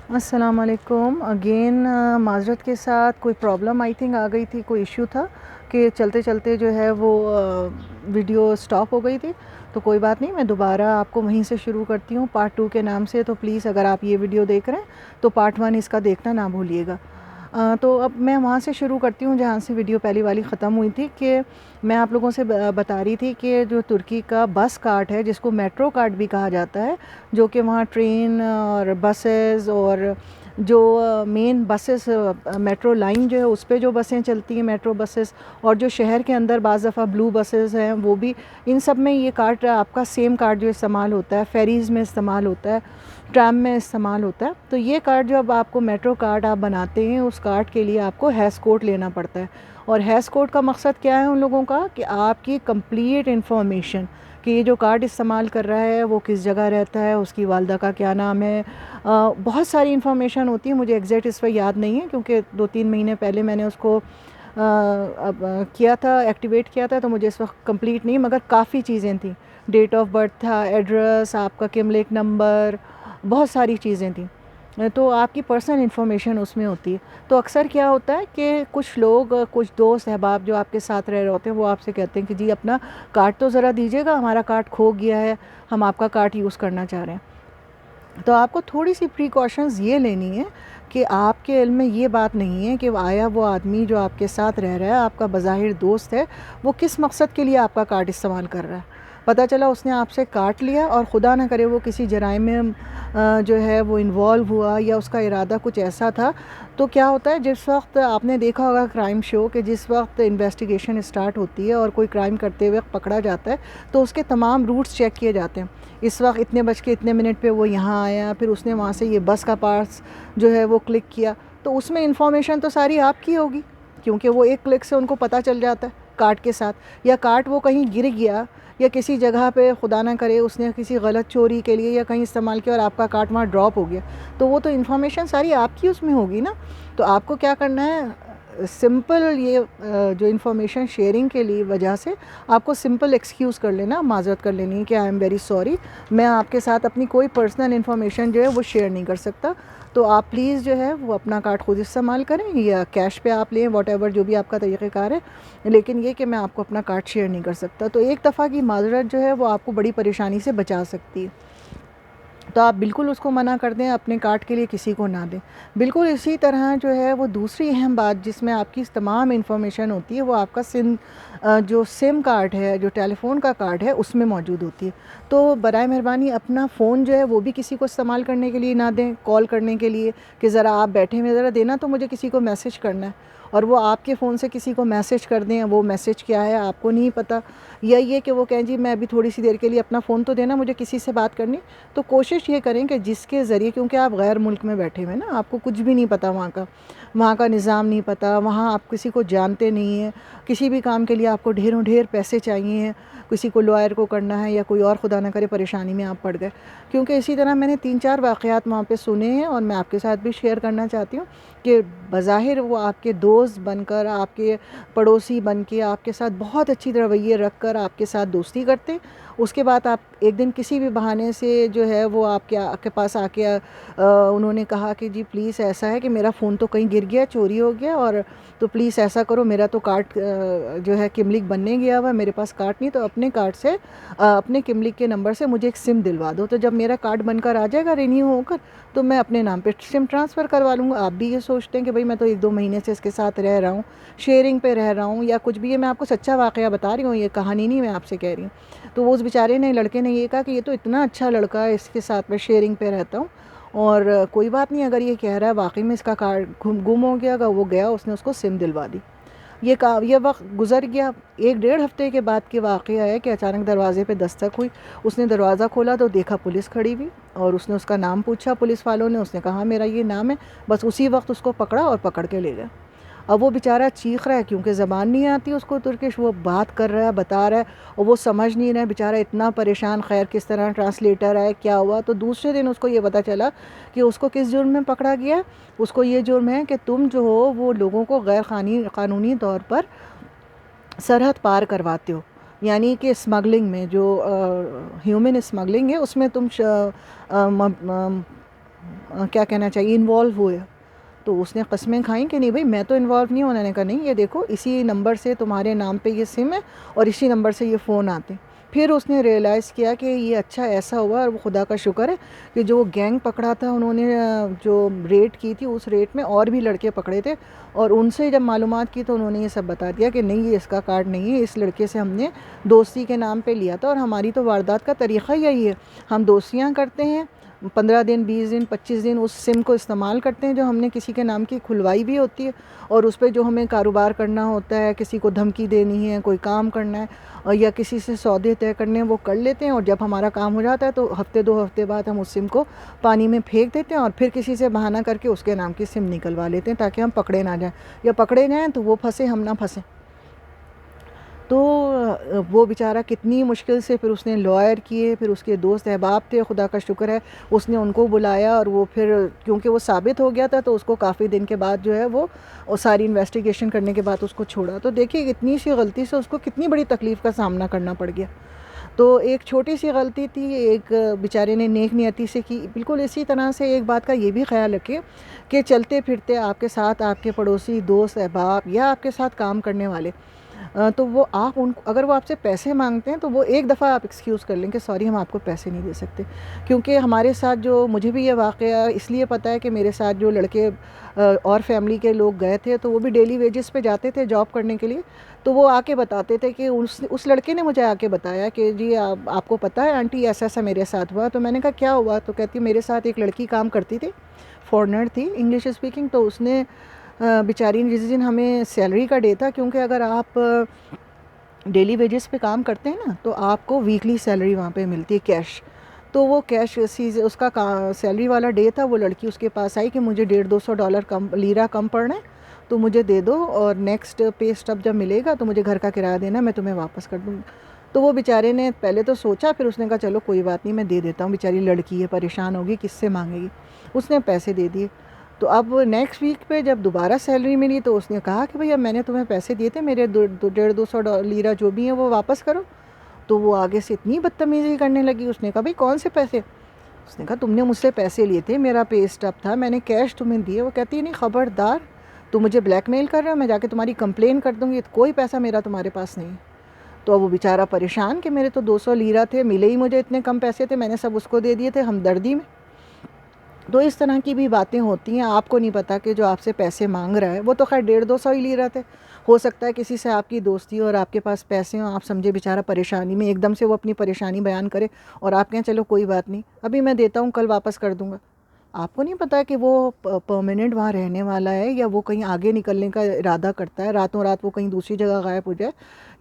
अस्सलाम वालेकुम अगेन। माज़रत के साथ कोई प्रॉब्लम आई थिंक आ गई थी, कोई इश्यू था कि चलते चलते जो है वो वीडियो स्टॉप हो गई थी। तो कोई बात नहीं, मैं दोबारा आपको वहीं से शुरू करती हूँ पार्ट 2 के नाम से। तो प्लीज़ अगर आप ये वीडियो देख रहे हैं तो पार्ट 1 इसका देखना ना भूलिएगा। तो अब मैं वहाँ से शुरू करती हूँ जहाँ से वीडियो पहली वाली ख़त्म हुई थी कि मैं आप लोगों से बता रही थी कि जो तुर्की का बस कार्ट है, जिसको मेट्रो कार्ट भी कहा जाता है, जो कि वहाँ ट्रेन और बसेस और जो मेन बसेस मेट्रो लाइन जो है उस पे जो बसें चलती हैं, मेट्रो बसेस, और जो शहर के अंदर बाज़ दफ़ा ब्लू बसेस हैं वो भी, इन सब में ये कार्ट आपका सेम कार्ट जो इस्तेमाल होता है, फेरीज़ में इस्तेमाल होता है, ट्राम में इस्तेमाल होता है। तो ये कार्ड जब आपको मेट्रो कार्ड आप बनाते हैं, उस कार्ड के लिए आपको हैश कोड लेना पड़ता है। और हैश कोड का मकसद क्या है उन लोगों का कि आपकी कंप्लीट इन्फॉर्मेशन, कि ये जो कार्ड इस्तेमाल कर रहा है वो किस जगह रहता है, उसकी वालदा का क्या नाम है, बहुत सारी इन्फॉर्मेशन होती है। मुझे एग्जैक्ट इस पर याद नहीं है क्योंकि 2-3 महीने पहले मैंने उसको किया था, एक्टिवेट किया था, तो मुझे इस वक्त कंप्लीट नहीं, मगर काफ़ी चीज़ें थी। डेट ऑफ बर्थ था, एड्रेस, आपका किमलेक नंबर, बहुत सारी चीज़ें थी। तो आपकी पर्सनल इन्फॉर्मेशन उसमें होती है। तो अक्सर क्या होता है कि कुछ लोग, कुछ दोस्त अहबाब जो आपके साथ रह रहे होते हैं, वो आपसे कहते हैं कि जी अपना कार्ड तो ज़रा दीजिएगा, हमारा कार्ड खो गया है, हम आपका कार्ड यूज़ करना चाह रहे हैं। तो आपको थोड़ी सी प्रिकॉशंस ये लेनी है कि आपके इल्म में ये बात नहीं है कि आया वो आदमी जो आपके साथ रह रहा है, आपका बज़ाहिर दोस्त है, वो किस मकसद के लिए आपका कार्ड इस्तेमाल कर रहा है। पता चला उसने आपसे काट लिया और ख़ुदा ना करे वो किसी जराइम में जो है वो इन्वॉल्व हुआ, या उसका इरादा कुछ ऐसा था। तो क्या होता है, जिस वक्त आपने देखा होगा क्राइम शो, कि जिस वक्त इन्वेस्टिगेशन स्टार्ट होती है और कोई क्राइम करते हुए पकड़ा जाता है तो उसके तमाम रूट्स चेक किए जाते हैं। इस वक्त इतने बज के इतने मिनट पे वो यहाँ आया, फिर उसने वहाँ से ये बस का पार्ट्स जो है वो क्लिक किया, तो उसमें इंफॉर्मेशन तो सारी आपकी होगी, क्योंकि वो एक क्लिक से उनको पता चल जाता है कार्ड के साथ। या कार्ड वो कहीं गिर गया या किसी जगह पे खुदा ना करे उसने किसी गलत चोरी के लिए या कहीं इस्तेमाल किया और आपका कार्ड वहाँ ड्रॉप हो गया, तो वो तो इन्फॉर्मेशन सारी आपकी उसमें होगी ना। तो आपको क्या करना है, सिंपल ये जो इन्फॉर्मेशन शेयरिंग के लिए वजह से आपको सिंपल एक्सक्यूज़ कर लेना, माज़रत कर लेनी है कि आई एम वेरी सॉरी, मैं आपके साथ अपनी कोई पर्सनल इन्फॉर्मेशन जो है वो शेयर नहीं कर सकता। तो आप प्लीज़ जो है वो अपना कार्ड खुद इस्तेमाल करें या कैश पे आप लें, वॉट एवर जो भी आपका तरीक़ेकार है, लेकिन ये कि मैं आपको अपना कार्ड शेयर नहीं कर सकता। तो एक दफ़ा की माज़रत जो है वो आपको बड़ी परेशानी से बचा सकती है। तो आप बिल्कुल उसको मना कर दें, अपने कार्ड के लिए किसी को ना दें। बिल्कुल इसी तरह जो है वो दूसरी अहम बात जिसमें आपकी तमाम इन्फॉर्मेशन होती है, वो आपका जो सिम कार्ड है, जो टेलीफ़ोन का कार्ड है, उसमें मौजूद होती है। तो बराए मेहरबानी अपना फ़ोन जो है वो भी किसी को इस्तेमाल करने के लिए ना दें, कॉल करने के लिए कि ज़रा आप बैठे हुए ज़रा देना तो मुझे किसी को मैसेज करना है, और वो आपके फ़ोन से किसी को मैसेज कर दें, वो मैसेज क्या है आपको नहीं पता, या ये कि वो कहें जी मैं अभी थोड़ी सी देर के लिए अपना फ़ोन तो देना, मुझे किसी से बात करनी। तो कोशिश ये करें कि जिसके ज़रिए, क्योंकि आप गैर मुल्क में बैठे हुए ना, आपको कुछ भी नहीं पता वहाँ का निज़ाम नहीं पता, वहाँ आप किसी को जानते नहीं हैं, किसी भी काम के लिए आपको ढेरों ढेर पैसे चाहिए हैं, किसी को लॉयर को करना है या कोई और खुदा ना करे परेशानी में आप पड़ गए। क्योंकि इसी तरह मैंने 3-4 वाक़यात वहाँ पे सुने हैं और मैं आपके साथ भी शेयर करना चाहती हूँ कि बज़ाहिर वो आपके दोस्त बनकर, आपके पड़ोसी बन के, आपके साथ बहुत अच्छी रवैये रख कर आपके साथ दोस्ती करते, उसके बाद आप एक दिन किसी भी बहाने से जो है वो आपके पास आके उन्होंने कहा कि जी प्लीज़ ऐसा है कि मेरा फ़ोन तो कहीं गिर गया, चोरी हो गया, और तो प्लीज़ ऐसा करो, मेरा तो कार्ड जो है किमलिक बनने गया हुआ है, मेरे पास कार्ड नहीं, तो अपने कार्ड से अपने किमलिक के नंबर से मुझे एक सिम दिलवा दो, तो जब मेरा कार्ड बनकर आ जाएगा रिन्यू होकर, तो मैं अपने नाम पे सिम ट्रांसफ़र करवा लूँगा। आप भी ये सोचते हैं कि भाई मैं तो 1-2 महीने से इसके साथ रह रहा हूँ, शेयरिंग पे रह रहा हूँ या कुछ भी, ये मैं आपको सच्चा वाक़या बता रही हूँ, ये कहानी नहीं मैं आपसे कह रही हूँ। तो वो उस बेचारे ने, लड़के ने ये कहा कि ये तो इतना अच्छा लड़का है, इसके साथ मैं शेयरिंग पे रहता हूँ, और कोई बात नहीं, अगर ये कह रहा है वाक़ई में इसका कार्ड गुम हो गया, अगर वो गया उसने उसको सिम दिलवा दी। ये वक्त गुज़र गया। 1-1.5 हफ़्ते के बाद की वाक़या है कि अचानक दरवाज़े पे दस्तक हुई। उसने दरवाज़ा खोला तो देखा पुलिस खड़ी हुई, और उसने उसका नाम पूछा पुलिस वालों ने, उसने कहा मेरा ये नाम है। बस उसी वक्त उसको पकड़ा और पकड़ के ले गए। अब वो बेचारा चीख रहा है क्योंकि ज़बान नहीं आती उसको तुर्किश, वो बात कर रहा है, बता रहा है, और वो समझ नहीं रहा है बेचारा, इतना परेशान। खैर किस तरह ट्रांसलेटर है, क्या हुआ, तो दूसरे दिन उसको ये पता चला कि उसको किस जुर्म में पकड़ा गया। उसको ये जुर्म है कि तुम जो हो वो लोगों को गैर कानूनी तौर पर सरहद पार करवाते हो, यानी कि स्मगलिंग में, जो ह्यूमन स्मगलिंग है उसमें तुम क्या कहना चाहिए, इन्वॉल्व हुए। तो उसने कस्में खाई कि नहीं भाई मैं तो इन्वॉल्व नहीं हूँ। उन्होंने कहा नहीं, ये देखो इसी नंबर से तुम्हारे नाम पे ये सिम है और इसी नंबर से ये फ़ोन आते हैं। फिर उसने रियलाइज़ किया कि ये अच्छा ऐसा हुआ, और वो खुदा का शुक्र है कि जो गैंग पकड़ा था उन्होंने जो रेड की थी उस रेट में और भी लड़के पकड़े थे, और उनसे जब मालूमात की तो उन्होंने ये सब बता दिया कि नहीं, ये इसका कार्ड नहीं है, इस लड़के से हमने दोस्ती के नाम पे लिया था, और हमारी तो वारदात का तरीक़ा यही है, हम दोस्तियाँ करते हैं, 15 दिन 20 दिन 25 दिन उस सिम को इस्तेमाल करते हैं जो हमने किसी के नाम की खुलवाई भी होती है, और उस पर जो हमें कारोबार करना होता है, किसी को धमकी देनी है, कोई काम करना है, और या किसी से सौदे तय करने हैं, वो कर लेते हैं। और जब हमारा काम हो जाता है तो हफ्ते 2 हफ्ते बाद हम उस सिम को पानी में फेंक देते हैं और फिर किसी से बहाना करके उसके नाम की सिम निकलवा लेते हैं ताकि हम पकड़े ना जाएं, या पकड़े जाएं तो वो फंसे, हम ना फंसें। तो वो बेचारा कितनी मुश्किल से फिर उसने लॉयर किए, फिर उसके दोस्त अहबाब थे, खुदा का शुक्र है उसने उनको बुलाया, और वो फिर क्योंकि वो साबित हो गया था तो उसको काफ़ी दिन के बाद जो है वो सारी इन्वेस्टिगेशन करने के बाद उसको छोड़ा। तो देखिए इतनी सी गलती से उसको कितनी बड़ी तकलीफ़ का सामना करना पड़ गया। तो एक छोटी सी गलती थी, एक बेचारे ने नेक नियति से की। बिल्कुल इसी तरह से एक बात का ये भी ख्याल रखें कि चलते फिरते आपके साथ आपके पड़ोसी, दोस्त, अहबाब या आपके साथ काम करने वाले, तो वो आप उन अगर वो आपसे पैसे मांगते हैं तो वो एक दफ़ा आप एक्सक्यूज़ कर लें कि सॉरी हम आपको पैसे नहीं दे सकते। क्योंकि हमारे साथ जो, मुझे भी ये वाक़या इसलिए पता है कि मेरे साथ जो लड़के और फैमिली के लोग गए थे तो वो भी डेली वेजेस पे जाते थे जॉब करने के लिए। तो वो आके बताते थे कि उस लड़के ने मुझे आके बताया कि जी आपको पता है आंटी ऐसा-ऐसा मेरे साथ हुआ। तो मैंने कहा क्या हुआ? तो कहती मेरे साथ एक लड़की काम करती थी, फ़ॉरेनर थी, इंग्लिश स्पीकिंग। तो उसने बेचारी ने जिस दिन हमें सैलरी का डे था, क्योंकि अगर आप डेली वेजेस पे काम करते हैं ना तो आपको वीकली सैलरी वहाँ पे मिलती है कैश। तो वो कैश उसका सैलरी वाला डे था, वो लड़की उसके पास आई कि मुझे $150-200 कम लीरा कम पड़ रहे हैं, तो मुझे दे दो, और नेक्स्ट पे स्टब जब मिलेगा तो मुझे घर का किराया देना, मैं तुम्हें वापस कर दूँगी। तो वो बेचारे ने पहले तो सोचा, फिर उसने कहा चलो कोई बात नहीं मैं दे देता हूँ, बेचारी लड़की है, परेशान होगी, किससे मांगेगी। उसने पैसे दे दिए। तो अब नेक्स्ट वीक पे जब दोबारा सैलरी मिली तो उसने कहा कि भैया मैंने तुम्हें पैसे दिए थे, मेरे 150-200 लीरा जो भी हैं वो वापस करो। तो वो आगे से इतनी बदतमीज़ी करने लगी। उसने कहा भाई कौन से पैसे? उसने कहा तुमने मुझसे पैसे लिए थे, मेरा पे स्टब था, मैंने कैश तुम्हें दिए। वो कहती है नहीं खबरदार, तुम मुझे ब्लैकमेल कर रहे हो, मैं जाके तुम्हारी कंप्लेन कर दूँगी, कोई पैसा मेरा तुम्हारे पास नहीं है। तो अब वो बेचारा परेशान कि मेरे तो 200 लीरा थे, मिले ही मुझे इतने कम पैसे थे, मैंने सब उसको दे दिए थे हमदर्दी में। तो इस तरह की भी बातें होती हैं। आपको नहीं पता कि जो आपसे पैसे मांग रहा है वो तो खैर 150-200 ही ले रहा थे। हो सकता है किसी से आपकी दोस्ती हो और आपके पास पैसे हों, आप समझे बेचारा परेशानी में, एकदम से वो अपनी परेशानी बयान करे और आप कहें चलो कोई बात नहीं, अभी मैं देता हूँ, कल वापस कर दूँगा। आपको नहीं पता कि वो परमानेंट वहाँ रहने वाला है या वो कहीं आगे निकलने का इरादा करता है, रातों रात वो कहीं दूसरी जगह गायब हो जाए,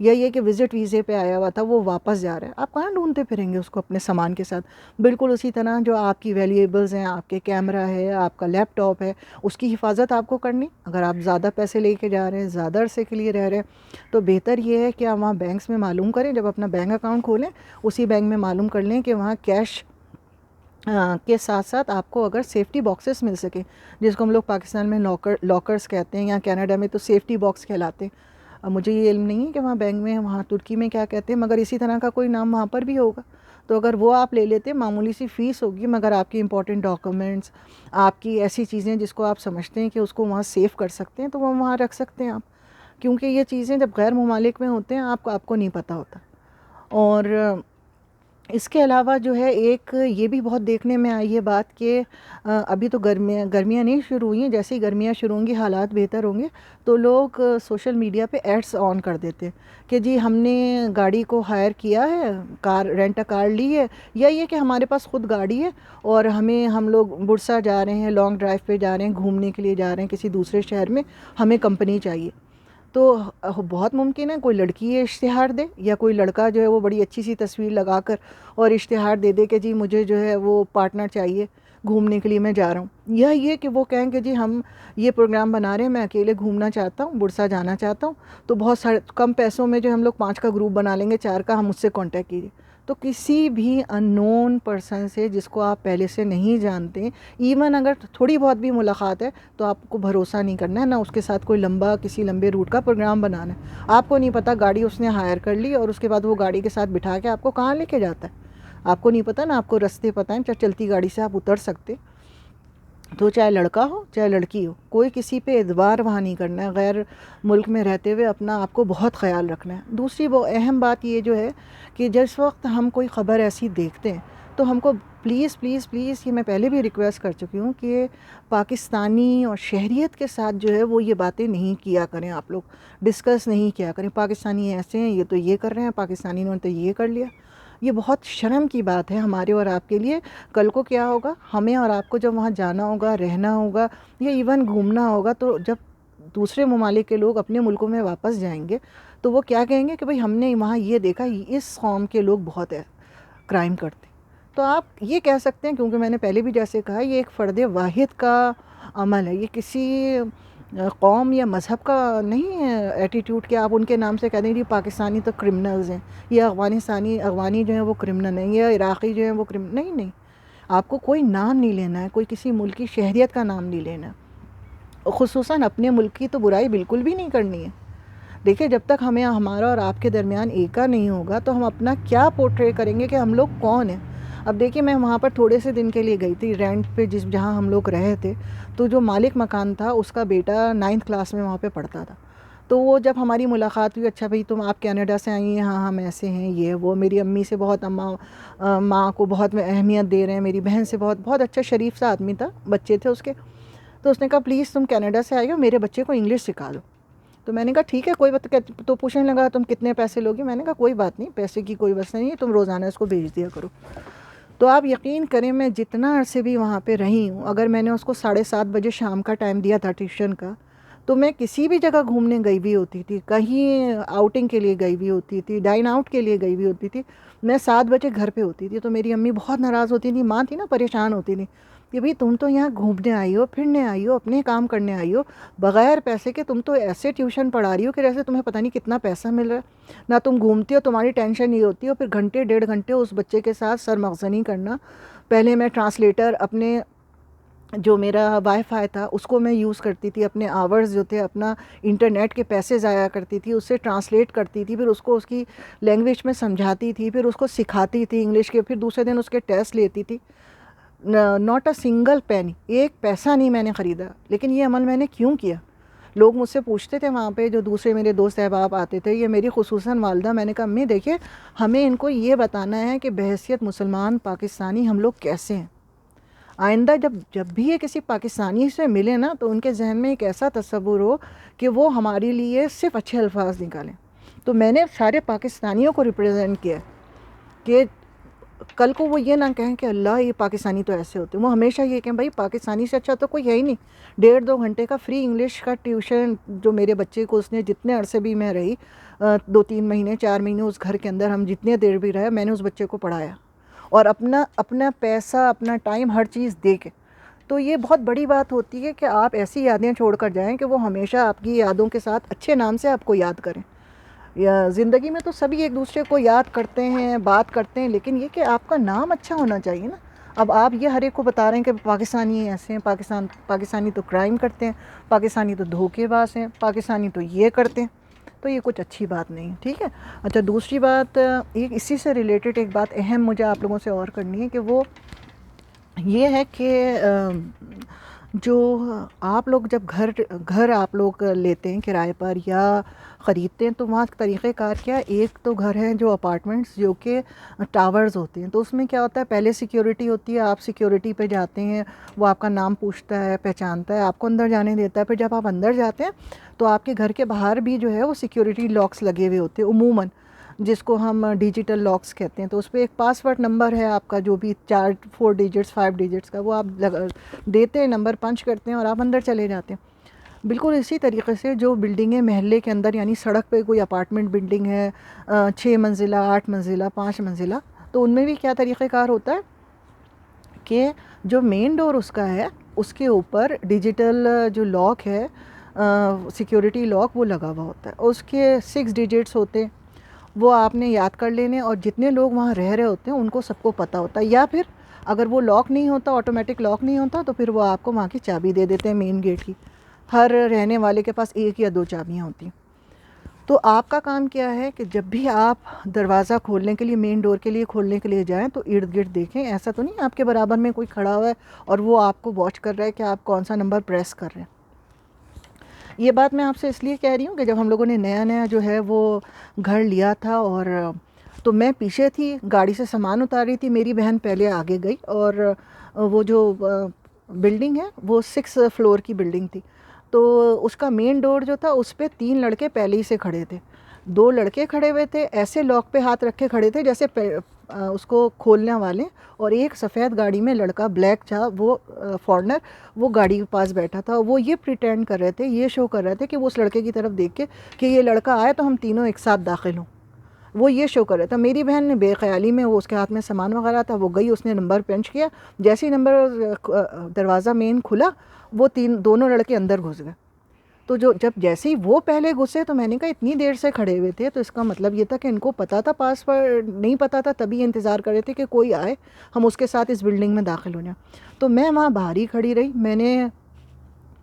या ये कि विज़िट वीज़े पे आया हुआ था वो वापस जा रहा है। आप कहाँ ढूंढते फिरेंगे उसको अपने सामान के साथ। बिल्कुल उसी तरह जो आपकी वैल्यूएबल्स हैं, आपके कैमरा है, आपका लैपटॉप है, उसकी हिफाजत आपको करनी। अगर आप ज़्यादा पैसे लेके जा रहे हैं, ज़्यादा अरसे के लिए रह रहे हैं, तो बेहतर ये है कि आप वहाँ बैंक्स में मालूम करें, जब अपना बैंक अकाउंट खोलें उसी बैंक में मालूम कर लें कि वहाँ कैश के साथ साथ आपको अगर सेफ्टी बॉक्सेस मिल सके, जिसको हम लोग पाकिस्तान में लॉकर्स कहते हैं, या कनाडा में तो सेफ्टी बॉक्स कहलाते हैं। अब मुझे ये इल्म नहीं है कि वहाँ बैंक में, वहाँ तुर्की में क्या कहते हैं, मगर इसी तरह का कोई नाम वहाँ पर भी होगा। तो अगर वो आप ले लेते, मामूली सी फ़ीस होगी, मगर आपकी इंपॉर्टेंट डॉक्यूमेंट्स, आपकी ऐसी चीज़ें जिसको आप समझते हैं कि उसको वहाँ सेव कर सकते हैं, तो वो वहाँ रख सकते हैं आप। क्योंकि ये चीज़ें जब गैर ममालिक में होते हैं आपको नहीं पता होता। और इसके अलावा जो है एक ये भी बहुत देखने में आई है बात कि अभी तो गर्मियाँ नहीं शुरू हुई हैं, जैसे ही गर्मियाँ शुरू होंगी हालात बेहतर होंगे तो लोग सोशल मीडिया पे एड्स ऑन कर देते हैं कि जी हमने गाड़ी को हायर किया है, कार रेंट अ कार ली है, या ये कि हमारे पास ख़ुद गाड़ी है और हम लोग बुरसा जा रहे हैं, लॉन्ग ड्राइव पे जा रहे हैं, घूमने के लिए जा रहे हैं किसी दूसरे शहर में, हमें कंपनी चाहिए। तो बहुत मुमकिन है कोई लड़की ये इश्तिहार दे, या कोई लड़का जो है वो बड़ी अच्छी सी तस्वीर लगाकर और इश्तिहार दे दे कि जी मुझे जो है वो पार्टनर चाहिए घूमने के लिए, मैं जा रहा हूँ। या ये कि वो कहें कि जी हम ये प्रोग्राम बना रहे हैं, मैं अकेले घूमना चाहता हूँ, बुरसा जाना चाहता हूँ, तो बहुत सारे कम पैसों में जो हम लोग 5 का ग्रुप बना लेंगे, 4 का, हम मुझसे कांटेक्ट कीजिए। तो किसी भी अननोन पर्सन से जिसको आप पहले से नहीं जानते, इवन अगर थोड़ी बहुत भी मुलाकात है, तो आपको भरोसा नहीं करना है, ना उसके साथ कोई किसी लंबे रूट का प्रोग्राम बनाना है। आपको नहीं पता गाड़ी उसने हायर कर ली और उसके बाद वो गाड़ी के साथ बिठा के आपको कहाँ लेके जाता है, आपको नहीं पता ना, आपको रास्ते पता है, चलती गाड़ी से आप उतर सकते। तो चाहे लड़का हो चाहे लड़की हो, कोई किसी पे एतबार वहाँ नहीं करना है। गैर मुल्क में रहते हुए अपना आपको बहुत ख्याल रखना है। दूसरी वो अहम बात ये जो है कि जिस वक्त हम कोई ख़बर ऐसी देखते हैं तो हमको प्लीज़ प्लीज़ प्लीज़, ये मैं पहले भी रिक्वेस्ट कर चुकी हूँ कि पाकिस्तानी और शहरियत के साथ जो है वो ये बातें नहीं किया करें। आप लोग डिस्कस नहीं किया करें, पाकिस्तानी ऐसे हैं, ये तो ये कर रहे हैं, पाकिस्तानी ने तो ये कर लिया। ये बहुत शर्म की बात है हमारे और आपके लिए। कल को क्या होगा, हमें और आपको जब वहाँ जाना होगा, रहना होगा या इवन घूमना होगा, तो जब दूसरे ममालिक के लोग अपने मुल्कों में वापस जाएंगे तो वो क्या कहेंगे कि भाई हमने वहाँ ये देखा, इस कौम के लोग बहुत है क्राइम करते। तो आप ये कह सकते हैं, क्योंकि मैंने पहले भी जैसे कहा, ये एक फ़र्द वाहिद का अमल है, ये किसी कौम या मज़हब का नहीं है एटीट्यूड कि आप उनके नाम से कह दें जी पाकिस्तानी तो क्रिमिनल्स हैं, या अफ़गानी जो हैं वो क्रिमिनल हैं, या इराक़ी जो हैं वो क्रिमिनल। नहीं नहीं, आपको कोई नाम नहीं लेना है, कोई किसी मुल्क की शहरियत का नाम नहीं लेना, और ख़ुसूसन अपने मुल्क की तो बुराई बिल्कुल भी नहीं करनी है। देखिए, जब तक हमें हमारा और आपके दरमियान एका नहीं होगा तो हम अपना क्या पोर्ट्रे करेंगे कि हम लोग कौन हैं। अब देखिए, मैं वहाँ पर थोड़े से दिन के लिए गई थी रेंट पे, जहाँ हम लोग रहे थे, तो जो मालिक मकान था उसका बेटा 9th क्लास में वहाँ पे पढ़ता था। तो वो जब हमारी मुलाकात हुई, अच्छा भाई तुम आप कनाडा से आई हैं? हाँ हम ऐसे हैं, ये वो। मेरी अम्मी से बहुत, माँ को बहुत अहमियत दे रहे हैं, मेरी बहन से बहुत, बहुत अच्छा शरीफ सा आदमी था, बच्चे थे उसके। तो उसने कहा प्लीज़ तुम कनाडा से आई हो, मेरे बच्चे को इंग्लिश सिखा दो। तो मैंने कहा ठीक है कोई बात। तो पूछने लगा तुम कितने पैसे लोगे? मैंने कहा कोई बात नहीं, पैसे की कोई बस नहीं है, तुम रोज़ाना इसको भेज दिया करो। तो आप यकीन करें, मैं जितना अरसे भी वहाँ पे रही हूँ, अगर मैंने उसको 7:30 बजे शाम का टाइम दिया था ट्यूशन का, तो मैं किसी भी जगह घूमने गई भी होती थी, कहीं आउटिंग के लिए गई भी होती थी, डाइन आउट के लिए गई भी होती थी, मैं 7 बजे घर पे होती थी। तो मेरी अम्मी बहुत नाराज़ होती थी, माँ थी ना, परेशान होती थी कि भाई तुम तो यहाँ घूमने आई हो, फिरने आई हो, अपने काम करने आई हो, बग़ैर पैसे के तुम तो ऐसे ट्यूशन पढ़ा रही हो कि जैसे तुम्हें पता नहीं कितना पैसा मिल रहा है। ना तुम घूमती हो, तुम्हारी टेंशन ये होती है, और फिर घंटे 1.5 घंटे उस बच्चे के साथ सरमगज़नी करना। पहले मैं ट्रांसलेटर, अपने जो मेरा वाईफाई था उसको मैं यूज़ करती थी, अपने आवर्स जो थे, अपना इंटरनेट के पैसे ज़ाया करती थी, उससे ट्रांसलेट करती थी, फिर उसको उसकी लैंग्वेज में समझाती थी, फिर उसको सिखाती थी इंग्लिश के, फिर दूसरे दिन उसके टेस्ट लेती थी। नॉट अ सिंगल पेनी, एक पैसा नहीं मैंने ख़रीदा। लेकिन ये अमल मैंने क्यों किया? लोग मुझसे पूछते थे वहाँ पे, जो दूसरे मेरे दोस्त अहबाब आते थे, ये मेरी खुसूसन वालदा। मैंने कहा अम्मी देखिए, हमें इनको ये बताना है कि बहैसियत मुसलमान पाकिस्तानी हम लोग कैसे हैं। आइंदा जब जब भी ये किसी पाकिस्तानी से मिले ना, तो उनके जहन में एक ऐसा तसव्वुर हो कि वो हमारे लिए सिर्फ़ अच्छे अल्फाज निकालें। तो मैंने सारे पाकिस्तानियों को रिप्रेजेंट किया कि कल को वो ये ना कहें कि अल्लाह ये पाकिस्तानी तो ऐसे होते हैं। वो हमेशा ये कहें भाई पाकिस्तानी से अच्छा तो कोई है ही नहीं। 1.5-2 घंटे का फ्री इंग्लिश का ट्यूशन जो मेरे बच्चे को, उसने जितने अरसे भी मैं रही, 2-3 महीने 4 महीने उस घर के अंदर, हम जितने देर भी रहे, मैंने उस बच्चे को पढ़ाया, और अपना अपना पैसा, अपना टाइम, हर चीज़ दे के। तो ये बहुत बड़ी बात होती है कि आप ऐसी यादें छोड़ कर जाएँ कि वो हमेशा आपकी यादों के साथ अच्छे नाम से आपको याद करें। या ज़िंदगी में तो सभी एक दूसरे को याद करते हैं, बात करते हैं, लेकिन ये कि आपका नाम अच्छा होना चाहिए ना। अब आप ये हर एक को बता रहे हैं कि पाकिस्तानी ऐसे हैं, पाकिस्तानी तो क्राइम करते हैं, पाकिस्तानी तो धोखेबाज हैं, पाकिस्तानी तो ये करते हैं, तो ये कुछ अच्छी बात नहीं है, ठीक है। अच्छा, दूसरी बात, एक इसी से रिलेटेड एक बात अहम मुझे आप लोगों से और करनी है कि वो ये है कि जो आप लोग जब घर आप लोग लेते हैं किराए पर या ख़रीदते हैं, तो वहाँ तरीक़ेकार क्या, एक तो घर है जो अपार्टमेंट्स जो कि टावर्स होते हैं, तो उसमें क्या होता है, पहले सिक्योरिटी होती है, आप सिक्योरिटी पे जाते हैं, वो आपका नाम पूछता है, पहचानता है, आपको अंदर जाने देता है। फिर जब आप अंदर जाते हैं तो आपके घर के बाहर भी जो है वो सिक्योरिटी लॉक्स लगे हुए होते हैं, उमूमन जिसको हम डिजिटल लॉक्स कहते हैं। तो उस पर एक पासवर्ड नंबर है आपका, जो भी 4 डिजिट्स 5 डिजिट्स का, वो आप देते हैं, नंबर पंच करते हैं और आप अंदर चले जाते हैं। बिल्कुल इसी तरीके से जो बिल्डिंगें महल्ले के अंदर, यानी सड़क पे कोई अपार्टमेंट बिल्डिंग है, 6 मंजिला, 8 मंजिला, 5 मंजिला, तो उनमें भी क्या तरीक़ेकार होता है कि जो मेन डोर उसका है, उसके ऊपर डिजिटल जो लॉक है, सिक्योरिटी लॉक, वो लगा हुआ होता है। उसके 6 डिजिट्स होते हैं, वो आपने याद कर लेने, और जितने लोग वहाँ रह रहे होते हैं उनको सबको पता होता है। या फिर अगर वो लॉक नहीं होता, ऑटोमेटिक लॉक नहीं होता, तो फिर वो आपको वहाँ की चाबी दे देते हैं, मेन गेट की। हर रहने वाले के पास 1 या 2 चाबियाँ होती हैं। तो आपका काम क्या है कि जब भी आप दरवाज़ा खोलने के लिए, मेन डोर के लिए खोलने के लिए जाएं तो इर्द गिर्द देखें। ऐसा तो नहीं आपके बराबर में कोई खड़ा हुआ है और वो आपको वॉच कर रहा है कि आप कौन सा नंबर प्रेस कर रहे हैं। ये बात मैं आपसे इसलिए कह रही हूँ कि जब हम लोगों ने नया नया जो है वो घर लिया था, और तो मैं पीछे थी, गाड़ी से सामान उतार रही थी, मेरी बहन पहले आगे गई, और वो जो बिल्डिंग है वो 6 फ्लोर की बिल्डिंग थी। तो उसका मेन डोर जो था उस पर 3 लड़के पहले ही से खड़े थे। 2 लड़के खड़े हुए थे, ऐसे लॉक पे हाथ रखे खड़े थे जैसे उसको खोलने वाले, और एक सफ़ेद गाड़ी में लड़का ब्लैक था, वो फॉरनर, वो गाड़ी के पास बैठा था। वो ये प्रिटेंड कर रहे थे, ये शो कर रहे थे कि वो उस लड़के की तरफ देख के कि ये लड़का आए तो हम तीनों एक साथ दाखिल हों, वो ये शो कर रहा था। मेरी बहन ने बेख्याली में, वो उसके हाथ में सामान वगैरह था, वो गई, उसने नंबर पंच किया। जैसे ही नंबर दरवाज़ा मेन खुला, वो दोनों लड़के अंदर घुस गए। तो जैसे ही वो पहले घुसे तो मैंने कहा इतनी देर से खड़े हुए थे, तो इसका मतलब ये था कि इनको पता था, पासवर्ड नहीं पता था, तभी इंतज़ार कर रहे थे कि कोई आए, हम उसके साथ इस बिल्डिंग में दाखिल हो जाए। तो मैं वहाँ बाहर ही खड़ी रही। मैंने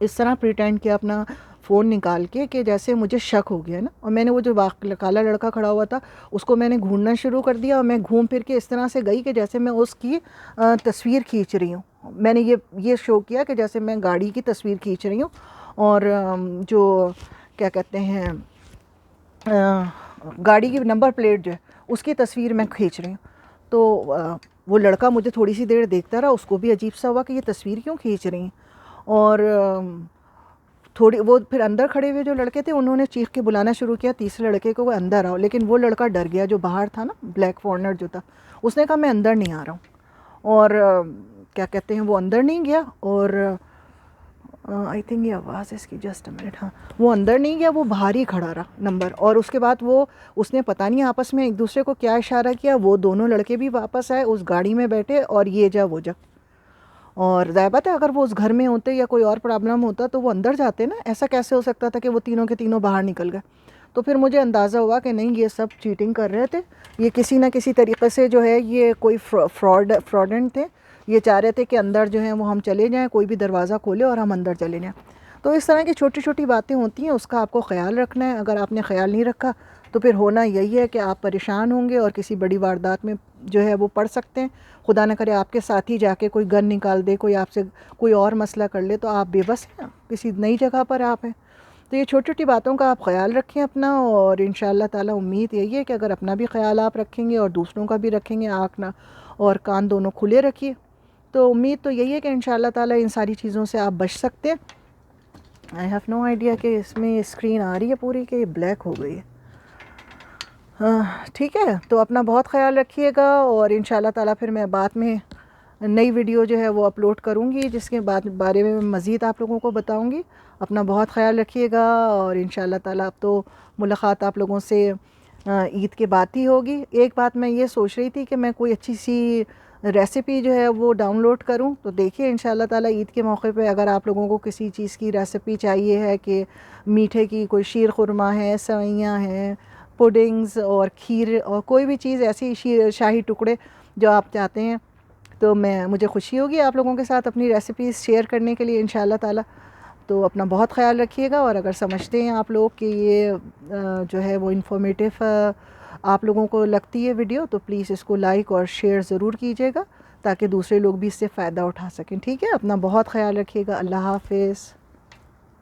इस तरह प्रिटेंड किया अपना फ़ोन निकाल के कि जैसे मुझे शक हो गया ना, और मैंने वो जो काला लड़का खड़ा हुआ था उसको मैंने घूरना शुरू कर दिया, और मैं घूम फिर के इस तरह से गई कि जैसे मैं उसकी तस्वीर खींच रही हूँ। मैंने ये शो किया कि जैसे मैं गाड़ी की तस्वीर खींच रही हूँ, और जो क्या कहते हैं गाड़ी की नंबर प्लेट जो है उसकी तस्वीर मैं खींच रही हूँ। तो वो लड़का मुझे थोड़ी सी देर देखता रहा, उसको भी अजीब सा हुआ कि ये तस्वीर क्यों खींच रही हैं। और थोड़ी वो फिर अंदर खड़े हुए जो लड़के थे उन्होंने चीख के बुलाना शुरू किया तीसरे लड़के को, वो अंदर आओ। लेकिन वो लड़का डर गया जो बाहर था ना, ब्लैक फॉरनर जो था, उसने कहा मैं अंदर नहीं आ रहा हूँ। और क्या कहते हैं, वो अंदर नहीं गया, और आई थिंक ये आवाज़ इसकी, जस्ट अ मिनट, हाँ, वो अंदर नहीं गया, वो बाहर ही खड़ा रहा नंबर। और उसके बाद उसने पता नहीं आपस में एक दूसरे को क्या इशारा किया, वो दोनों लड़के भी वापस आए, उस गाड़ी में बैठे, और ये जा वो जा। और ज़ाहिर बात है अगर वो उस घर में होते या कोई और प्रॉब्लम होता तो वो अंदर जाते ना, ऐसा कैसे हो सकता था कि वो तीनों के तीनों बाहर निकल गए। तो फिर मुझे अंदाज़ा हुआ कि नहीं, ये सब चीटिंग कर रहे थे, ये किसी ना किसी तरीके से जो है ये कोई फ्रॉडेंट थे। ये चाह रहे थे कि अंदर जो है वो हम चले जाएं, कोई भी दरवाज़ा खोले और हम अंदर चले जाएं। तो इस तरह की छोटी छोटी बातें होती हैं, उसका आपको ख्याल रखना है। अगर आपने ख्याल नहीं रखा तो फिर होना यही है कि आप परेशान होंगे और किसी बड़ी वारदात में जो है वो पड़ सकते हैं। खुदा न करे आपके साथ ही जाके कोई गन निकाल दे, कोई आपसे कोई और मसला कर ले, तो आप बेबस हैं, किसी नई जगह पर आप हैं। तो ये छोटी छोटी बातों का आप ख्याल रखें अपना, और इंशाअल्लाह ताला उम्मीद यही है कि अगर अपना भी ख्याल आप रखेंगे और दूसरों का भी रखेंगे, आँख ना और कान दोनों खुले रखिए, तो उम्मीद तो यही है कि इंशाअल्लाह ताला इन सारी चीज़ों से आप बच सकते हैं। आई हैव नो आइडिया कि इसमें स्क्रीन आ रही है पूरी कि ब्लैक हो गई है। ठीक है, तो अपना बहुत ख्याल रखिएगा, और इंशाअल्लाह ताला फिर मैं बाद में नई वीडियो जो है वो अपलोड करूँगी, जिसके बारे में मज़ीद आप लोगों को बताऊँगी। अपना बहुत ख्याल रखिएगा, और इंशाअल्लाह ताला अब तो मुलाकात आप लोगों से ईद के बाद ही होगी। एक बात मैं ये सोच रही थी कि मैं कोई अच्छी सी रेसिपी जो है वो डाउनलोड करूं, तो देखिए इंशाअल्लाह ताला ईद के मौके पे अगर आप लोगों को किसी चीज़ की रेसिपी चाहिए है, कि मीठे की कोई शीर खुरमा है, सवैयाँ हैं, पुडिंग्स और खीर, और कोई भी चीज़ ऐसी शाही टुकड़े जो आप चाहते हैं, तो मुझे खुशी होगी आप लोगों के साथ अपनी रेसिपीज़ शेयर करने के लिए इंशाअल्लाह ताला। तो अपना बहुत ख्याल रखिएगा, और अगर समझते हैं आप लोग कि ये जो है वो इन्फॉर्मेटिव आप लोगों को लगती है वीडियो, तो प्लीज़ इसको लाइक और शेयर ज़रूर कीजिएगा, ताकि दूसरे लोग भी इससे फ़ायदा उठा सकें। ठीक है, अपना बहुत ख्याल रखिएगा। अल्लाह हाफ़िज़।